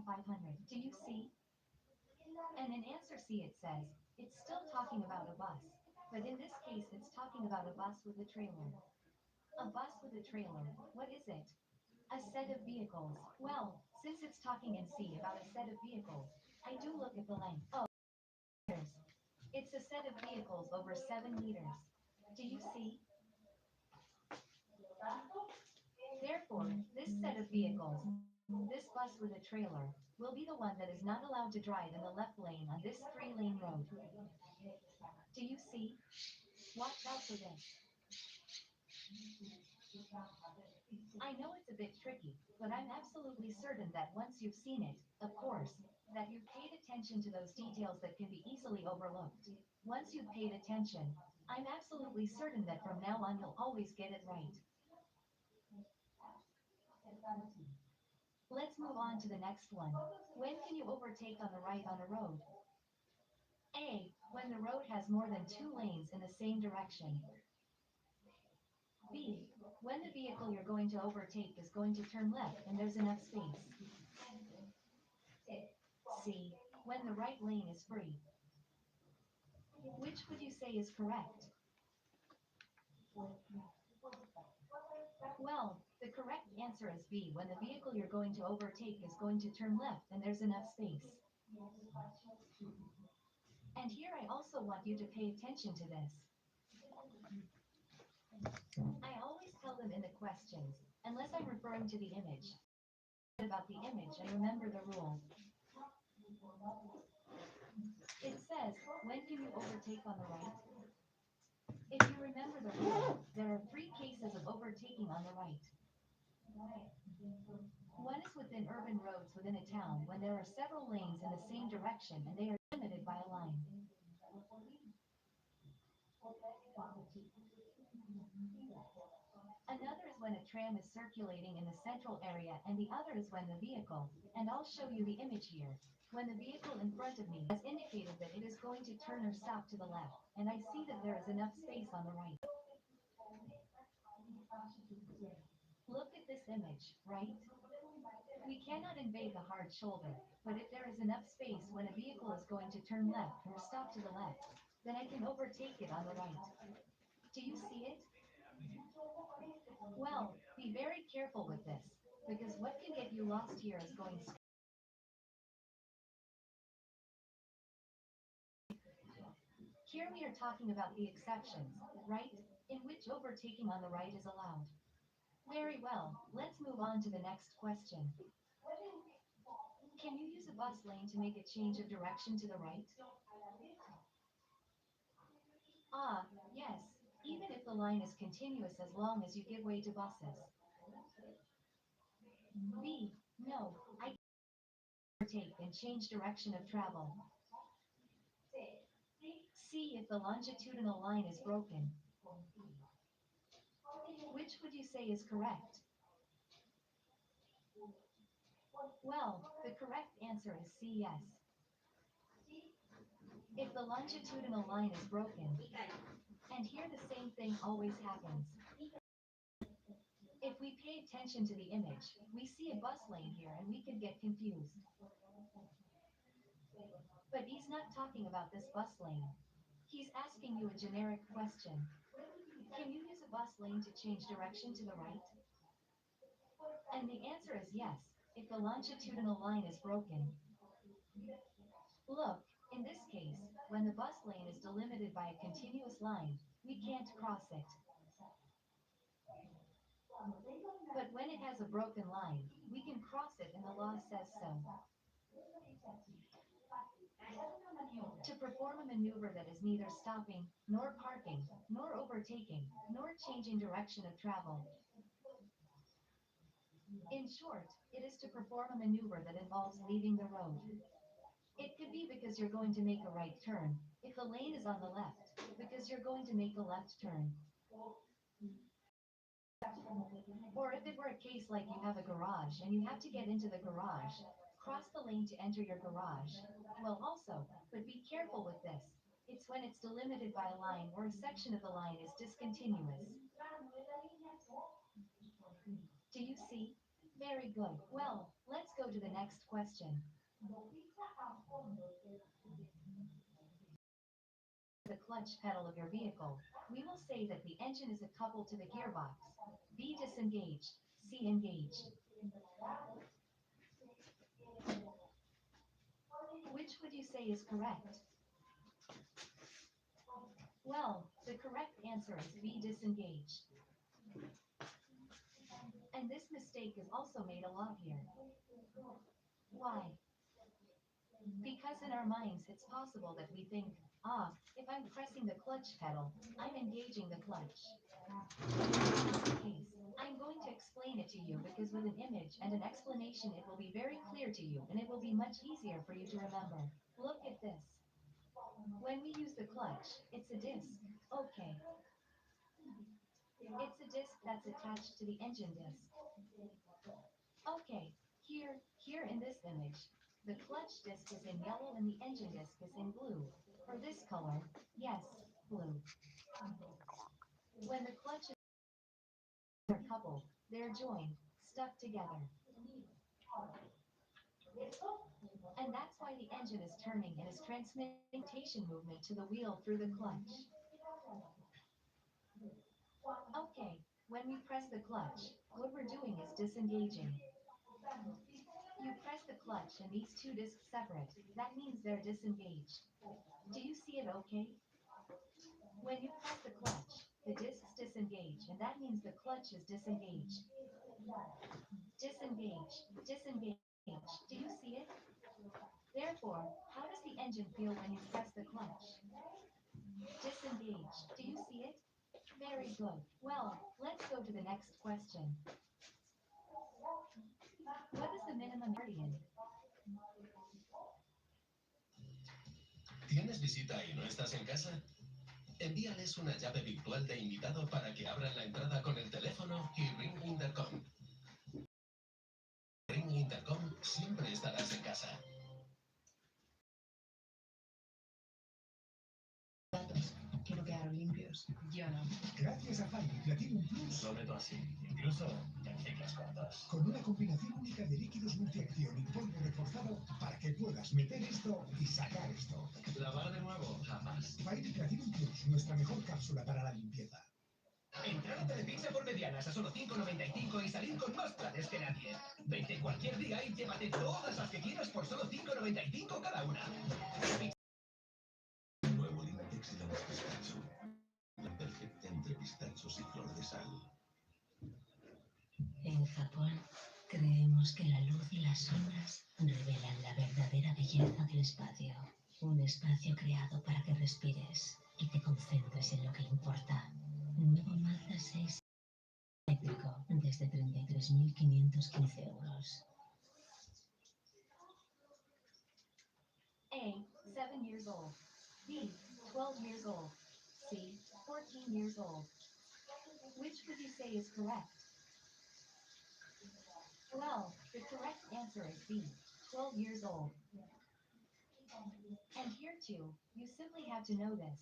500. Do you see? And in answer C it says, it's still talking about a bus. But in this case it's talking about a bus with a trailer. A bus with a trailer, what is it? A set of vehicles. Well, since it's talking in C about a set of vehicles, I do look at the length. Oh, meters. It's a set of vehicles over 7 meters. Do you see? Therefore, this set of vehicles, this bus with a trailer, will be the one that is not allowed to drive in the left lane on this 3-lane road. Do you see? Watch out for this. I know it's a bit tricky, but I'm absolutely certain that once you've seen it, of course, that you've paid attention to those details that can be easily overlooked. Once you've paid attention, I'm absolutely certain that from now on you'll always get it right. Let's move on to the next one. When can you overtake on the right on a road? A. When the road has more than 2 lanes in the same direction. B. When the vehicle you're going to overtake is going to turn left and there's enough space. C. When the right lane is free. Which would you say is correct? Well, the correct answer is B. When the vehicle you're going to overtake is going to turn left and there's enough space. And here I also want you to pay attention to this. I always tell them in the questions, unless I'm referring to the image. About the image and remember the rule. It says, when can you overtake on the right? If you remember the rule, there are 3 cases of overtaking on the right. One is within urban roads within a town when there are several lanes in the same direction and they are limited by a line. Another is when a tram is circulating in the central area and the other is when the vehicle, and I'll show you the image here, when the vehicle in front of me has indicated that it is going to turn or stop to the left, and I see that there is enough space on the right. Look at this image, right? We cannot invade the hard shoulder, but if there is enough space when a vehicle is going to turn left or stop to the left, then I can overtake it on the right. Do you see it? Well, be very careful with this, because what can get you lost here is going straight. Here we are talking about the exceptions, right? In which overtaking on the right is allowed. Very well, let's move on to the next question. Can you use a bus lane to make a change of direction to the right? Ah, yes, even if the line is continuous as long as you give way to buses. B. No, I can't overtake and change direction of travel. C. If the longitudinal line is broken. Which would you say is correct? Well, the correct answer is C. Yes. If the longitudinal line is broken, and here the same thing always happens. If we pay attention to the image, we see a bus lane here and we could get confused. But he's not talking about this bus lane. He's asking you a generic question. Can you use a bus lane to change direction to the right? And the answer is yes, if the longitudinal line is broken. Look, in this case, when the bus lane is delimited by a continuous line, we can't cross it. But when it has a broken line, we can cross it and the law says so. To perform a maneuver that is neither stopping, nor parking, nor overtaking, nor changing direction of travel. In short, it is to perform a maneuver that involves leaving the road. It could be because you're going to make a right turn, if the lane is on the left, because you're going to make a left turn. Or if it were a case like you have a garage and you have to get into the garage, cross the lane to enter your garage. Well also, but be careful with this. It's when it's delimited by a line or a section of the line is discontinuous. Do you see? Very Very good. Well, let's go to the next question. The clutch pedal of your vehicle. We will say that the engine is coupled to the gearbox. B disengaged. C engaged. Which would you say is correct? Well, the correct answer is B disengaged. And this mistake is also made a lot here. Why? Because in our minds it's possible that we think, if I'm pressing the clutch pedal, I'm engaging the clutch. That's not the case. I'm going to explain it to you because with an image and an explanation it will be very clear to you and it will be much easier for you to remember. Look at this. When we use the clutch, it's a disc. Okay. It's a disc that's attached to the engine disc. Okay. Here in this image, the clutch disc is in yellow and the engine disc is in blue. For this color, yes, blue. When the clutch are coupled, they're joined, stuck together. And that's why the engine is turning and is transmitting rotation movement to the wheel through the clutch. Okay, when we press the clutch, what we're doing is disengaging. You press the clutch and these two discs separate. That means they're disengaged. Do you see it okay? When you press the clutch, the discs disengage and that means the clutch is disengaged. Disengage, disengage. Do you see it? Therefore, how does the engine feel when you press the clutch? Disengage. Do you see it? Very good. Well, let's go to the next question. What is the minimum guardian? ¿Tienes visita y no estás en casa? Envíales una llave virtual de invitado para que abran la entrada con el teléfono y Ring Intercom. Ring Intercom, siempre estarás en casa. Quiero quedar limpios. Yo no. Gracias a Fine Platinum Plus, Sobre todo así, incluso en ciclos cortos. con una combinación única de líquidos multiacción y polvo reforzado para que puedas meter esto y sacar esto. Lavar de nuevo, jamás. Fine Platinum Plus, nuestra mejor cápsula para la limpieza. Entrar a Telepizza por medianas a solo 5,95 y salir con más planes que nadie. Vente cualquier día y llévate todas las que quieras por solo 5,95 cada una. Nuevo Limatex y la pistacho. La perfecta entre pistachos y flor de sal. En Japón, creemos que la luz y las sombras revelan la verdadera belleza del espacio. Un espacio creado para que respires y te concentres en lo que importa. Nuevo Mazda 6 eléctrico desde 33.515 euros. A, 7 years old. B, 12 years old. C, 14 years old. Which would you say is correct? Well, the correct answer is B, 12 years old. And here too, you simply have to know this.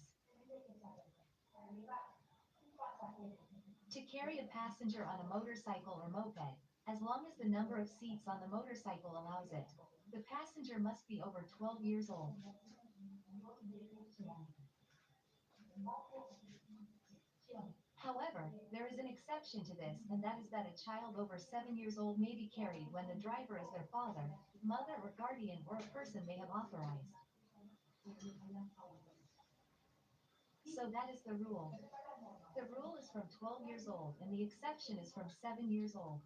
To carry a passenger on a motorcycle or moped, as long as the number of seats on the motorcycle allows it, the passenger must be over 12 years old. However, there is an exception to this, and that is that a child over 7 years old may be carried when the driver is their father, mother, or guardian, or a person they have authorized. So that is the rule. The rule is from 12 years old, and the exception is from 7 years old.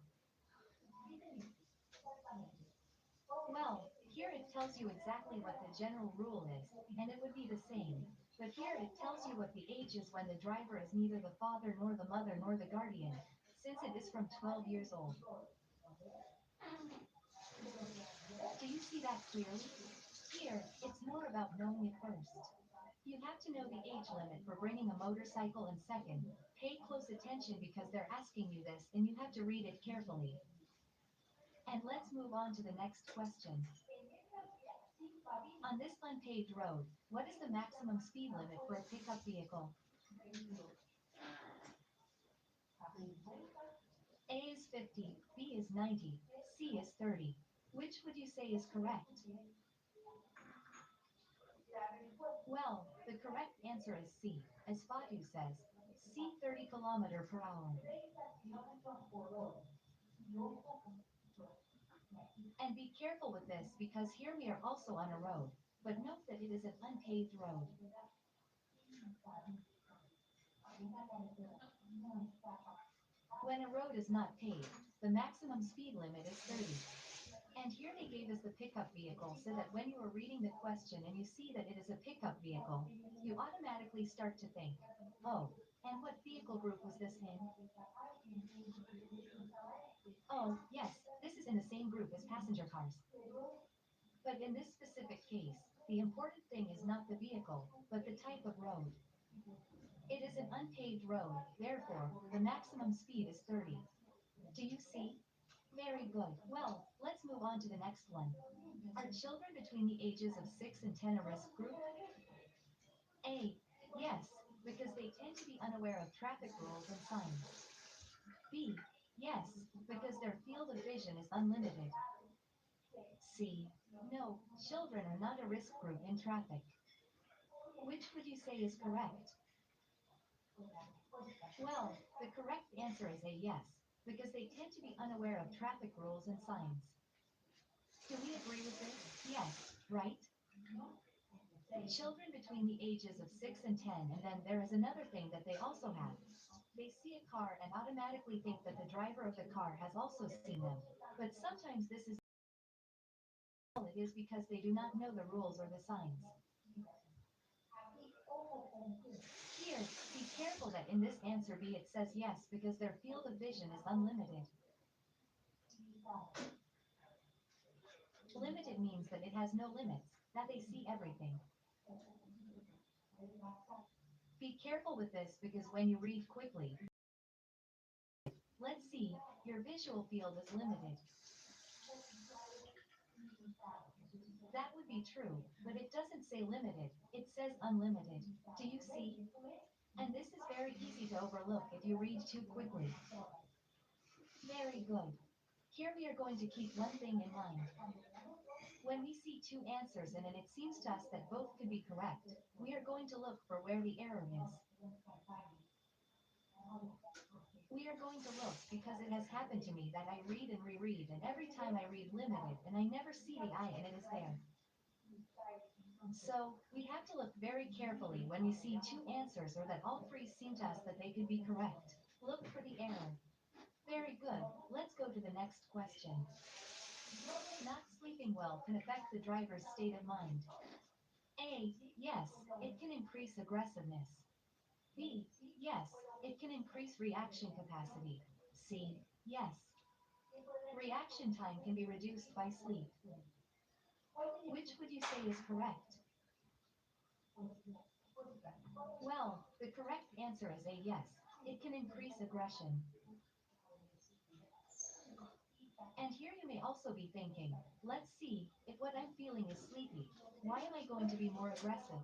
Well, here it tells you exactly what the general rule is, and it would be the same. But here it tells you what the age is when the driver is neither the father nor the mother nor the guardian, since it is from 12 years old. Do you see that clearly? Here, it's more about knowing it first. You have to know the age limit for bringing a motorcycle, and second, pay close attention because they're asking you this and you have to read it carefully. And let's move on to the next question. On this unpaved road, what is the maximum speed limit for a pickup vehicle? A is 50, B is 90, C is 30. Which would you say is correct? Well, the correct answer is C, as Fatu says. C 30 kilometer per hour. And be careful with this because here we are also on a road, but note that it is an unpaved road. When a road is not paved, the maximum speed limit is 30. And here they gave us the pickup vehicle so that when you are reading the question and you see that it is a pickup vehicle, you automatically start to think, oh, and what vehicle group was this in? Oh, yes, this is in the same group as passenger cars. But in this specific case, the important thing is not the vehicle, but the type of road. It is an unpaved road, therefore, the maximum speed is 30. Do you see? Very good. Well, let's move on to the next one. Are children between the ages of 6 and 10 a risk group? A. Yes, because they tend to be unaware of traffic rules and signs. B. Yes, because their field of vision is unlimited. C. No, children are not a risk group in traffic. Which would you say is correct? Well, the correct answer is a yes, because they tend to be unaware of traffic rules and signs. Do we agree with this? Yes, right? Children between the ages of 6 and 10, and then there is another thing that they also have. They see a car and automatically think that the driver of the car has also seen them. But sometimes this is all it is because they do not know the rules or the signs. Here, be careful that in this answer B it says yes because their field of vision is unlimited. Limited means that it has no limits, that they see everything. Be careful with this because when you read quickly, let's see, your visual field is limited. That would be true, but it doesn't say limited, it says unlimited. Do you see? And this is very easy to overlook if you read too quickly. Very good. Here we are going to keep one thing in mind. When we see two answers and it seems to us that both could be correct, we are going to look for where the error is. We are going to look because it has happened to me that I read and reread and every time I read limited and I never see the I and it is there. So, we have to look very carefully when we see two answers or that all three seem to us that they could be correct. Look for the error. Very good. Let's go to the next question. Not sleeping well can affect the driver's state of mind. A. Yes, it can increase aggressiveness. B. Yes, it can increase reaction capacity. C. Yes. Reaction time can be reduced by sleep. Which would you say is correct? Well, the correct answer is a yes. It can increase aggression. And here you may also be thinking, let's see, if what I'm feeling is sleepy, why am I going to be more aggressive?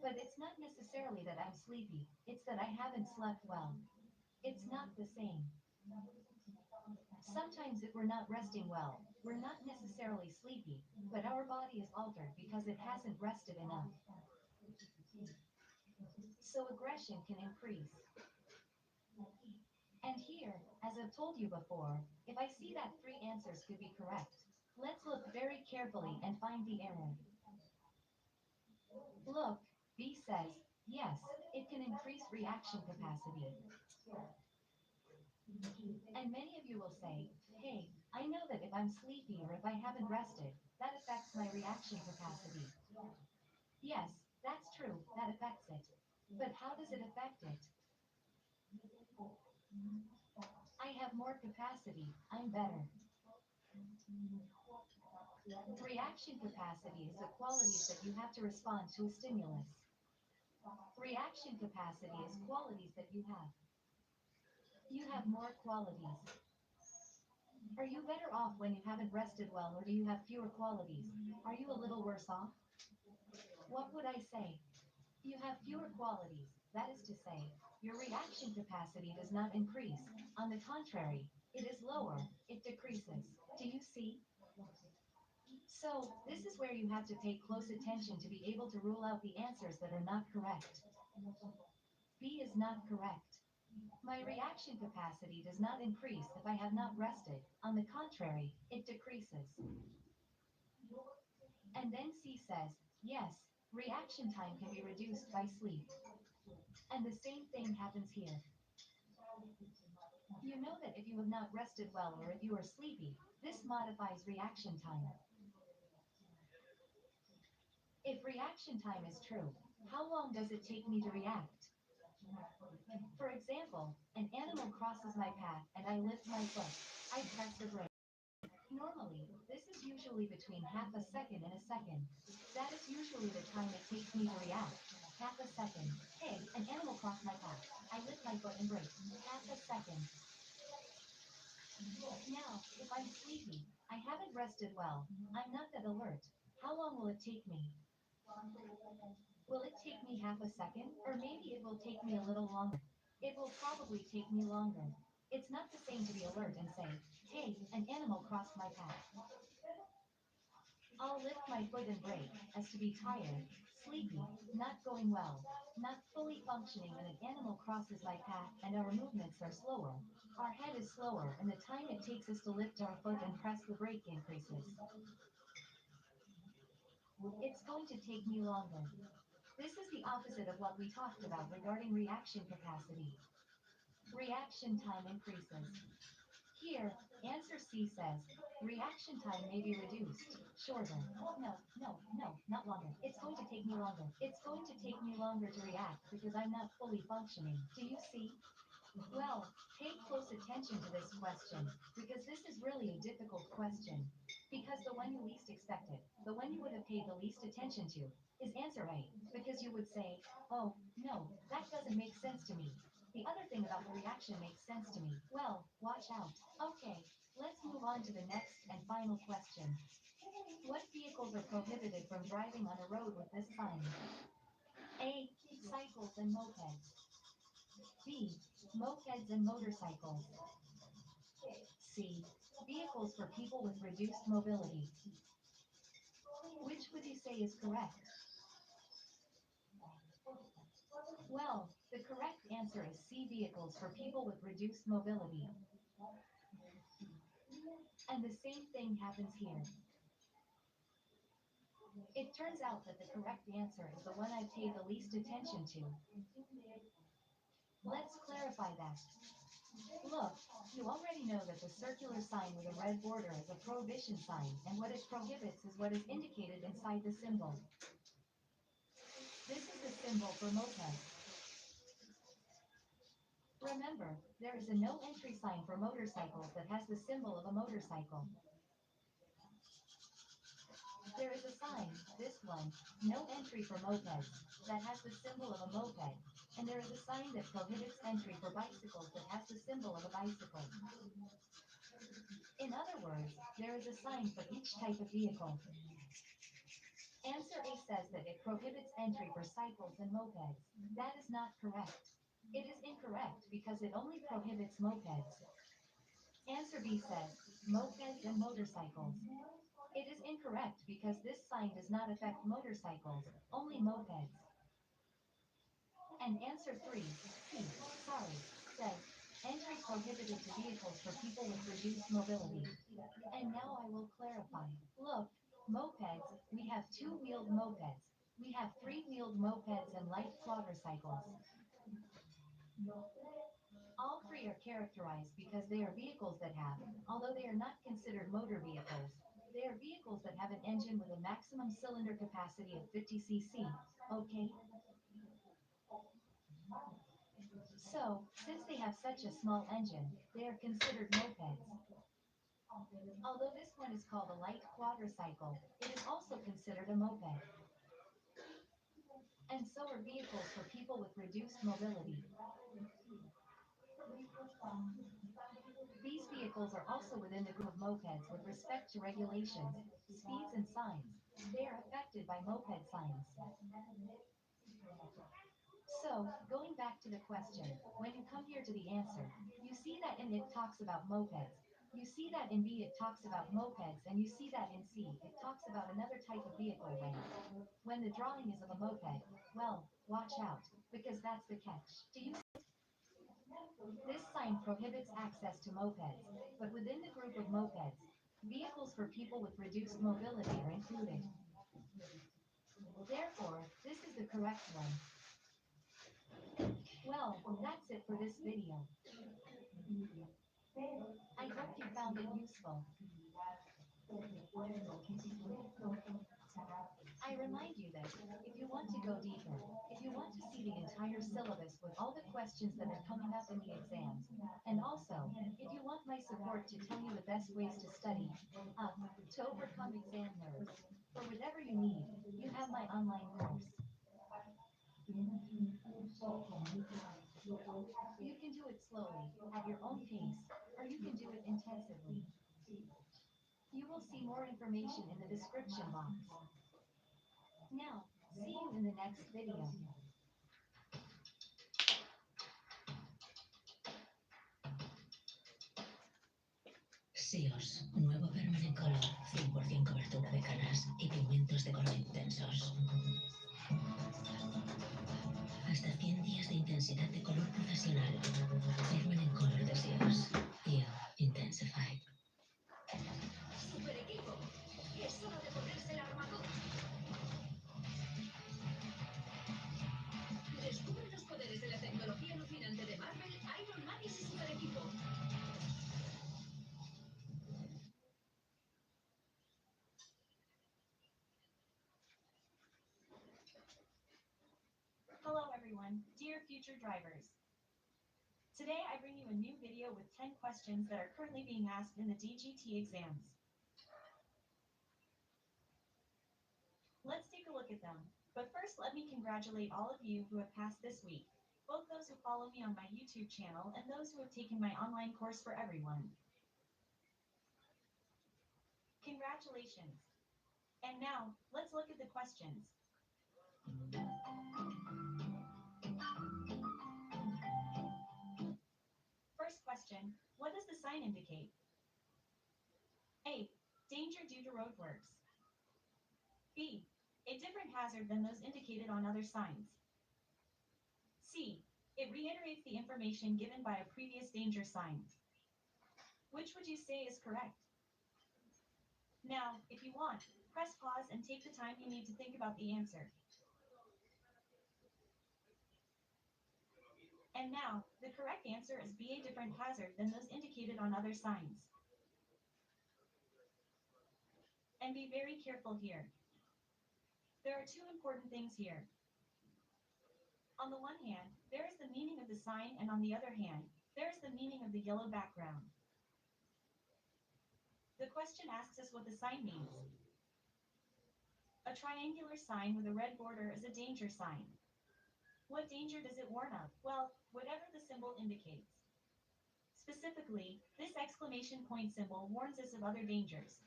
But it's not necessarily that I'm sleepy, it's that I haven't slept well. It's not the same. Sometimes if we're not resting well, we're not necessarily sleepy, but our body is altered because it hasn't rested enough. So aggression can increase. And here, as I've told you before, if I see that three answers could be correct, let's look very carefully and find the error. Look, B says, yes, it can increase reaction capacity. And many of you will say, hey, I know that if I'm sleepy or if I haven't rested, that affects my reaction capacity. Yes, that's true, that affects it. But how does it affect it? I have more capacity, I'm better. Reaction capacity is the qualities that you have to respond to a stimulus. Reaction capacity is qualities that you have. You have more qualities. Are you better off when you haven't rested well or do you have fewer qualities? Are you a little worse off? What would I say? You have fewer qualities, that is to say, your reaction capacity does not increase. On the contrary, it is lower, it it decreases. Do you see? So, this is where you have to pay close attention to be able to rule out the answers that are not correct. B is not correct. My reaction capacity does not increase if I have not rested. On the contrary, it decreases. And then C says, yes, reaction time can be reduced by sleep. And the same thing happens here. You know that if you have not rested well or if you are sleepy, this modifies reaction time. If reaction time is true, how long does it take me to react? For example, an animal crosses my path and I lift my foot. I press the brake. Normally, this is usually between half a second and a second. That is usually the time it takes me to react. Half a second. Hey, an animal crossed my path. I lift my foot and brake. Half a second. Now, if I'm sleepy, I haven't rested well, I'm not that alert. How long will it take me? Will it take me half a second? Or maybe it will take me a little longer. It will probably take me longer. It's not the same to be alert and say, hey, an animal crossed my path. I'll lift my foot and brake, as to be tired, sleepy, not going well, not fully functioning when an animal crosses my path and our movements are slower. Our head is slower and the time it takes us to lift our foot and press the brake increases. It's going to take me longer. This is the opposite of what we talked about regarding reaction capacity. Reaction time increases. Here, answer C says, reaction time may be reduced, shorter. No, not longer. It's going to take me longer. It's going to take me longer to react because I'm not fully functioning. Do you see? Well, pay close attention to this question, because this is really a difficult question. Because the one you least expected, the one you would have paid the least attention to, is answer A, because you would say, oh, no, that doesn't make sense to me. The other thing about the reaction makes sense to me. Well, watch out. Okay, let's move on to the next and final question. What vehicles are prohibited from driving on a road with this sign? A. Cycles and mopeds. B. Mopeds and motorcycles. C. Vehicles for people with reduced mobility. Which would you say is correct? Well, the correct answer is C. Vehicles for people with reduced mobility. And the same thing happens here. It turns out that the correct answer is the one I paid the least attention to. Let's clarify that. Look, you already know that the circular sign with a red border is a prohibition sign, and what it prohibits is what is indicated inside the symbol. This is the symbol for moped. Remember, there is a no entry sign for motorcycles that has the symbol of a motorcycle. There is a sign, this one, no entry for mopeds, that has the symbol of a moped, and there is a sign that prohibits entry for bicycles that has the symbol of a bicycle. In other words, there is a sign for each type of vehicle. Answer A says that it prohibits entry for cycles and mopeds. That is not correct. It is incorrect because it only prohibits mopeds. Answer B says, mopeds and motorcycles. It is incorrect because this sign does not affect motorcycles, only mopeds. And answer 3, C, says, entry prohibited to vehicles for people with reduced mobility. And now I will clarify. Look, mopeds, we have two-wheeled mopeds. We have three-wheeled mopeds and light quadricycles. All three are characterized because they are vehicles that have, although they are not considered motor vehicles, they are vehicles that have an engine with a maximum cylinder capacity of 50 cc, okay? So, since they have such a small engine, they are considered mopeds. Although this one is called a light quadricycle, it is also considered a moped. And so are vehicles for people with reduced mobility. These vehicles are also within the group of mopeds with respect to regulations, speeds and signs. They are affected by moped signs. So, going back to the question, when you come here to the answer, you see that in it talks about mopeds. You see that in B it talks about mopeds, and you see that in C it talks about another type of vehicle when the drawing is of a moped, well, watch out, because that's the catch. Do you This sign prohibits access to mopeds, but within the group of mopeds, vehicles for people with reduced mobility are included. Therefore, this is the correct one. Well, that's it for this video. I hope you found it useful. I remind you that, if you want to go deeper, if you want to see the entire syllabus with all the questions that are coming up in the exams, and also, if you want my support to tell you the best ways to study, to overcome exam nerves, or whatever you need, you have my online course. You can do it slowly, at your own pace, or you can do it intensively. You will see more information in the description box. Now, see you in the next video. Sios, nuevo Permanent Color, 100% cobertura de canas y pigmentos de color intensos. Hasta 100 días de intensidad de color profesional. Permanent Color de Sios. You Intensified. Super equipo. Es hora de ponerse la armadura. Descubre los poderes de la tecnología alucinante de Marvel, Iron Man y su super equipo. Hello everyone, dear future drivers. Today I bring you a new video with 10 questions that are currently being asked in the DGT exams. Let's take a look at them, but first let me congratulate all of you who have passed this week, both those who follow me on my YouTube channel and those who have taken my online course for everyone. Congratulations! And now, let's look at the questions. First question, what does the sign indicate? A. Danger due to roadworks. B. A different hazard than those indicated on other signs. C. It reiterates the information given by a previous danger sign. Which would you say is correct? Now, if you want, press pause and take the time you need to think about the answer. And now, the correct answer is B, a different hazard than those indicated on other signs. And be very careful here. There are two important things here. On the one hand, there is the meaning of the sign, and on the other hand, there is the meaning of the yellow background. The question asks us what the sign means. A triangular sign with a red border is a danger sign. What danger does it warn of? Well, whatever the symbol indicates. Specifically, this exclamation point symbol warns us of other dangers.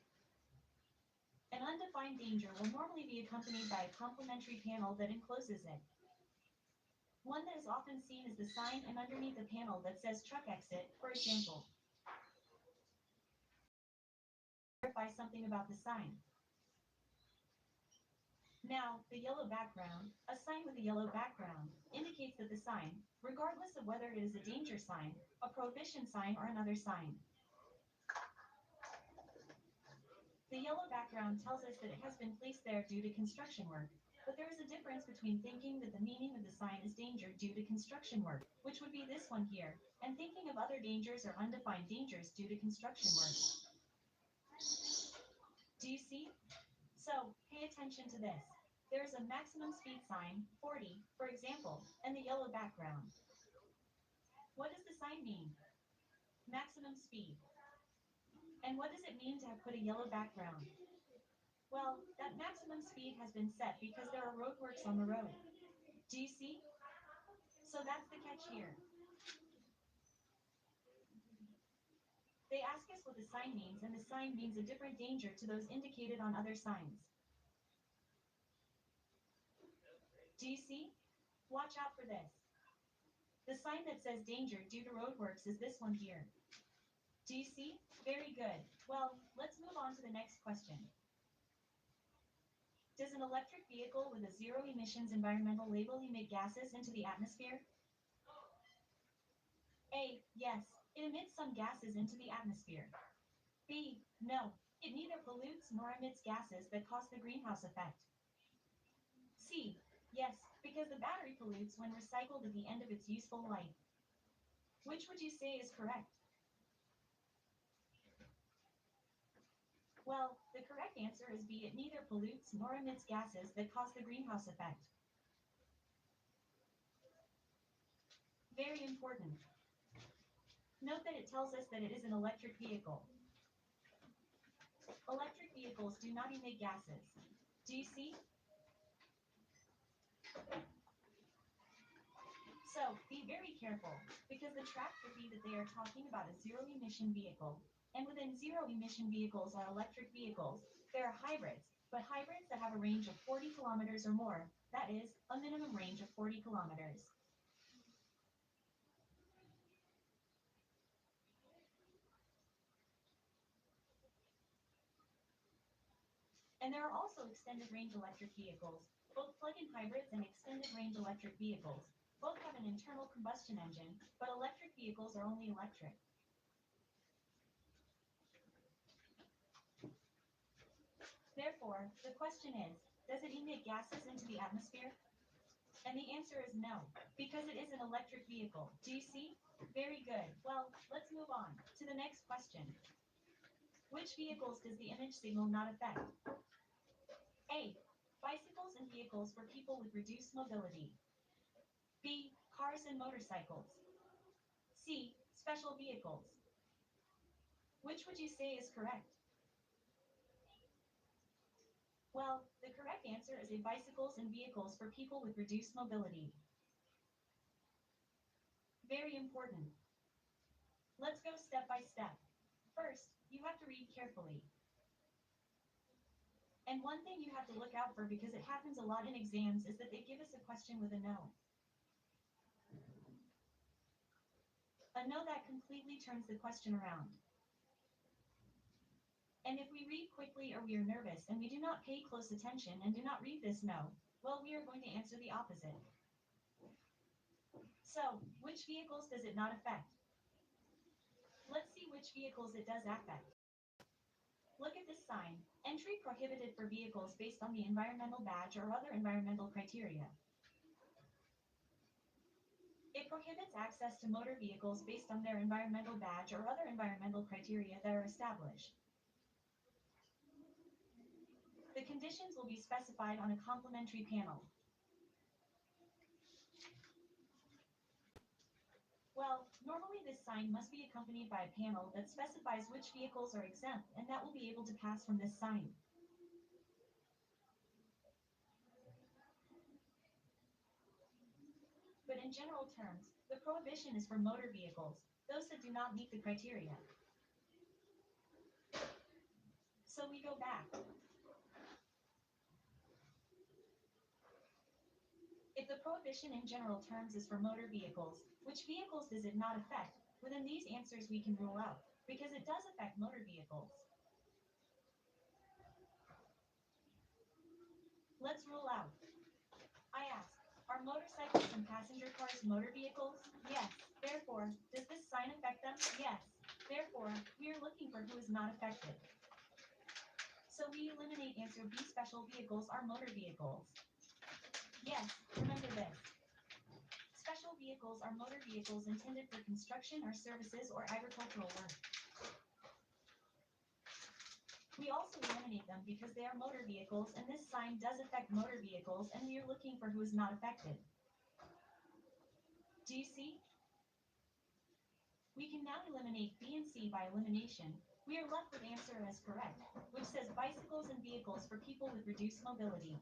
An undefined danger will normally be accompanied by a complementary panel that encloses it. One that is often seen is the sign and underneath the panel that says truck exit, for example. Verify something about the sign. Now, the yellow background, a sign with a yellow background, indicates that the sign, regardless of whether it is a danger sign, a prohibition sign, or another sign. The yellow background tells us that it has been placed there due to construction work, but there is a difference between thinking that the meaning of the sign is danger due to construction work, which would be this one here, and thinking of other dangers or undefined dangers due to construction work. Do you see? So, pay attention to this. There is a maximum speed sign, 40, for example, and the yellow background. What does the sign mean? Maximum speed. And what does it mean to have put a yellow background? Well, that maximum speed has been set because there are roadworks on the road. Do you see? So that's the catch here. They ask us what the sign means, and the sign means a different danger to those indicated on other signs. Do you see? Watch out for this. The sign that says danger due to roadworks is this one here. Do you see? Very good. Well, let's move on to the next question. Does an electric vehicle with a zero emissions environmental label emit gases into the atmosphere? A. Yes, it emits some gases into the atmosphere. B. No, it neither pollutes nor emits gases that cause the greenhouse effect. C. Yes, because the battery pollutes when recycled at the end of its useful life. Which would you say is correct? Well, the correct answer is B. It neither pollutes nor emits gases that cause the greenhouse effect. Very important. Note that it tells us that it is an electric vehicle. Electric vehicles do not emit gases. Do you see? So, be very careful, because the track could be that they are talking about a zero-emission vehicle, and within zero-emission vehicles are electric vehicles. There are hybrids, but hybrids that have a range of 40 kilometers or more, that is, a minimum range of 40 kilometers. And there are also extended range electric vehicles. Both plug-in hybrids and extended range electric vehicles both have an internal combustion engine, but electric vehicles are only electric. Therefore, the question is, does it emit gases into the atmosphere? And the answer is no, because it is an electric vehicle. Do you see? Very good. Well, let's move on to the next question. Which vehicles does the image signal not affect? A. Bicycles and vehicles for people with reduced mobility. B. Cars and motorcycles. C. Special vehicles. Which would you say is correct? Well, the correct answer is A. Bicycles and vehicles for people with reduced mobility. Very important. Let's go step by step. First, you have to read carefully. And one thing you have to look out for, because it happens a lot in exams, is that they give us a question with a no. A no that completely turns the question around. And if we read quickly or we are nervous and we do not pay close attention and do not read this no, well, we are going to answer the opposite. So, which vehicles does it not affect? Let's see which vehicles it does affect. Look at this sign. Entry prohibited for vehicles based on the environmental badge or other environmental criteria. It prohibits access to motor vehicles based on their environmental badge or other environmental criteria that are established. The conditions will be specified on a complementary panel. Well, normally this sign must be accompanied by a panel that specifies which vehicles are exempt, and that will be able to pass from this sign. But in general terms, the prohibition is for motor vehicles, those that do not meet the criteria. So we go back. If the prohibition in general terms is for motor vehicles, which vehicles does it not affect? Within these answers we can rule out, because it does affect motor vehicles. Let's rule out. I ask, are motorcycles and passenger cars motor vehicles? Yes. Therefore, does this sign affect them? Yes. Therefore, we are looking for who is not affected. So we eliminate answer B. Special vehicles are motor vehicles. Yes, remember this. Special vehicles are motor vehicles intended for construction or services or agricultural work. We also eliminate them because they are motor vehicles, and this sign does affect motor vehicles, and we are looking for who is not affected. Do you see? We can now eliminate B and C by elimination. We are left with answer as correct, which says bicycles and vehicles for people with reduced mobility.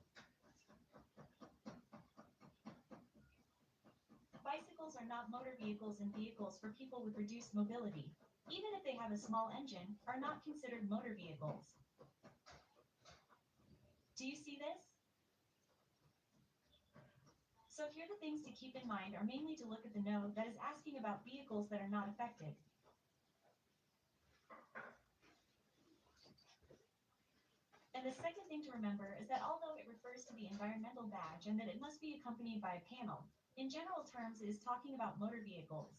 Bicycles are not motor vehicles, and vehicles for people with reduced mobility, even if they have a small engine, are not considered motor vehicles. Do you see this? So here the things to keep in mind are mainly to look at the no that is asking about vehicles that are not affected. And the second thing to remember is that although it refers to the environmental badge and that it must be accompanied by a panel, in general terms it is talking about motor vehicles.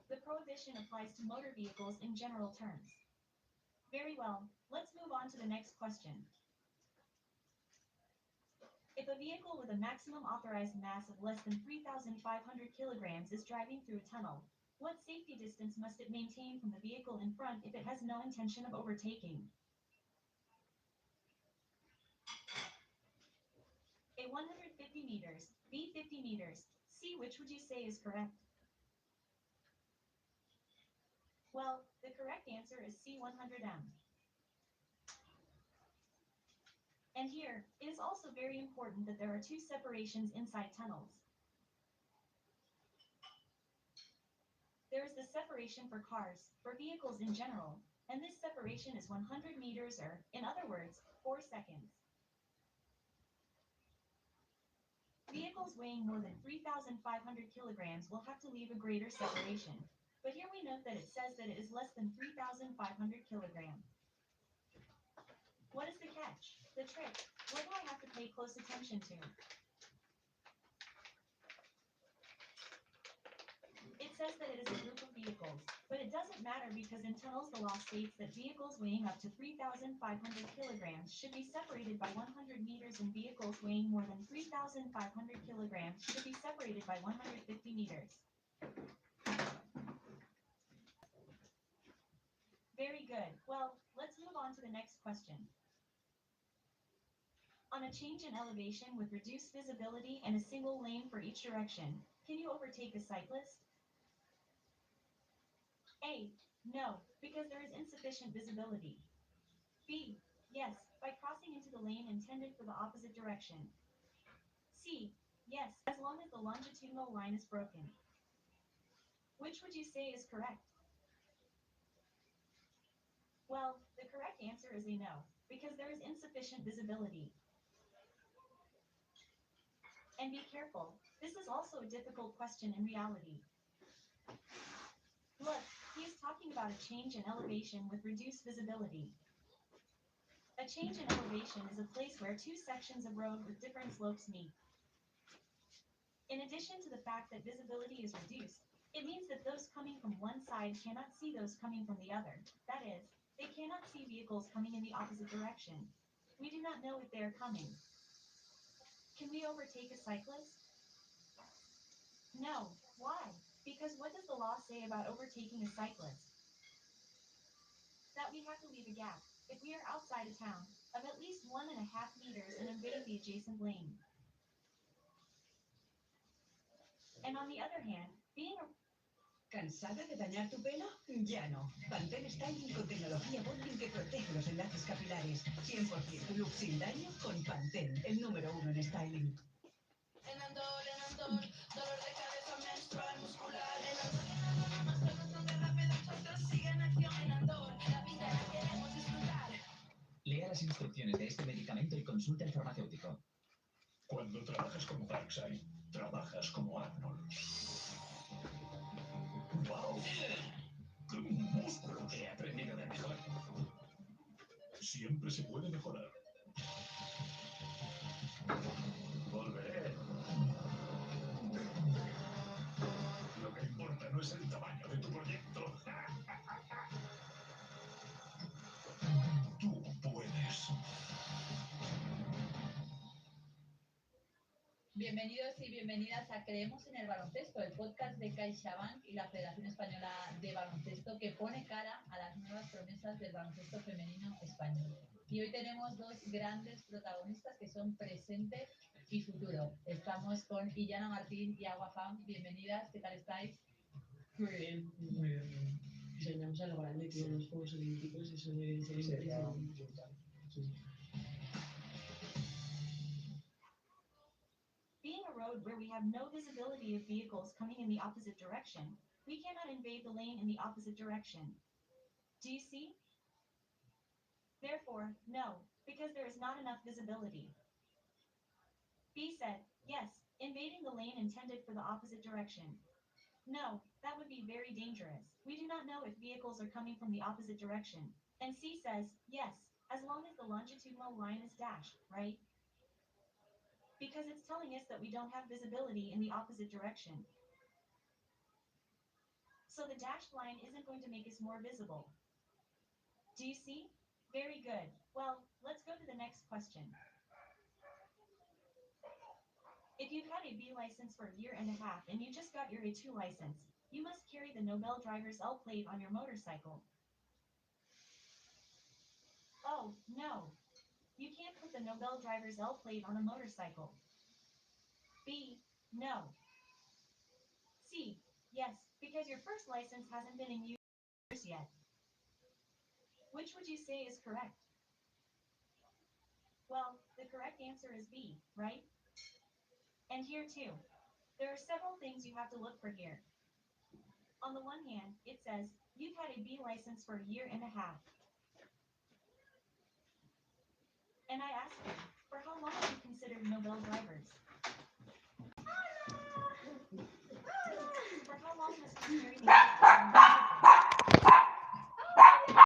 The prohibition applies to motor vehicles in general terms. Very well, let's move on to the next question. If a vehicle with a maximum authorized mass of less than 3,500 kilograms is driving through a tunnel, what safety distance must it maintain from the vehicle in front if it has no intention of overtaking? A 150 meters, B 50 meters, C which would you say is correct? Well, the correct answer is C 100M. And here, it is also very important that there are two separations inside tunnels. There is the separation for cars, for vehicles in general, and this separation is 100 meters or, in other words, 4 seconds. Vehicles weighing more than 3,500 kilograms will have to leave a greater separation, but here we note that it says that it is less than 3,500 kilograms. What is the catch? The trick? What do I have to pay close attention to? It says that it is a group of vehicles, but it doesn't matter because in tunnels the law states that vehicles weighing up to 3,500 kilograms should be separated by 100 meters and vehicles weighing more than 3,500 kilograms should be separated by 150 meters. Very good. Well, let's move on to the next question. On a change in elevation with reduced visibility and a single lane for each direction, can you overtake a cyclist? A. No, because there is insufficient visibility. B. Yes, by crossing into the lane intended for the opposite direction. C. Yes, as long as the longitudinal line is broken. Which would you say is correct? Well, the correct answer is a no, because there is insufficient visibility. And be careful, this is also a difficult question in reality. Look, he is talking about a change in elevation with reduced visibility. A change in elevation is a place where two sections of road with different slopes meet. In addition to the fact that visibility is reduced, it means that those coming from one side cannot see those coming from the other. That is, they cannot see vehicles coming in the opposite direction. We do not know if they are coming. Can we overtake a cyclist? No. Why? Because what does the law say about overtaking a cyclist? That we have to leave a gap, if we are outside a town, of at least 1.5 meters and invade the adjacent lane. And on the other hand, being a ¿Cansada de dañar tu pelo? Ya no. Pantene Styling con tecnología bonding que protege los enlaces capilares. 100% look sin daño con Pantene, el número 1 en styling. Enandol, dolor de cabeza menstrual muscular. Enandol, más bastante rápido, nosotros sigue en acción. Enandol, la vida la queremos disfrutar. Lea las instrucciones de este medicamento y consulte al farmacéutico. Cuando trabajas como Parkside, trabajas como Arnold. ¡Wow! ¡Qué músculo que he aprendido de mejor! Siempre se puede mejorar. Volveré. Lo que importa no es el tamaño de tu proyecto. Tú puedes. Bienvenidos y bienvenidas a Creemos en el Baloncesto, el podcast de CaixaBank y la Federación Española de Baloncesto que pone cara a las nuevas promesas del baloncesto femenino español. Y hoy tenemos dos grandes protagonistas que son presente y futuro. Estamos con Illana Martín y Agua Fam. Bienvenidas, ¿qué tal estáis? Muy bien, muy bien. Soñamos a lo grande con los Juegos Olímpicos, eso debe ser impresionante. Being a road where we have no visibility of vehicles coming in the opposite direction, we cannot invade the lane in the opposite direction. Do you see? Therefore, no, because there is not enough visibility. B said, yes, invading the lane intended for the opposite direction. No, That would be very dangerous. We do not know if vehicles are coming from the opposite direction. And C says, yes, as long as the longitudinal line is dashed, right? Because it's telling us that we don't have visibility in the opposite direction. So the dashed line isn't going to make us more visible. Do you see? Very good. Well, let's go to the next question. If you've had a B license for a year and a half and you just got your A2 license, you must carry the Nobel driver's L plate on your motorcycle. Oh, no. You can't put the Nobel driver's L plate on a motorcycle. B, no. C, yes, because your first license hasn't been in use yet. Which would you say is correct? Well, the correct answer is B, right? And here too. There are several things you have to look for here. On the one hand, it says, you've had a B license for a year and a half. And I ask you, for how long are you considered Nobel drivers?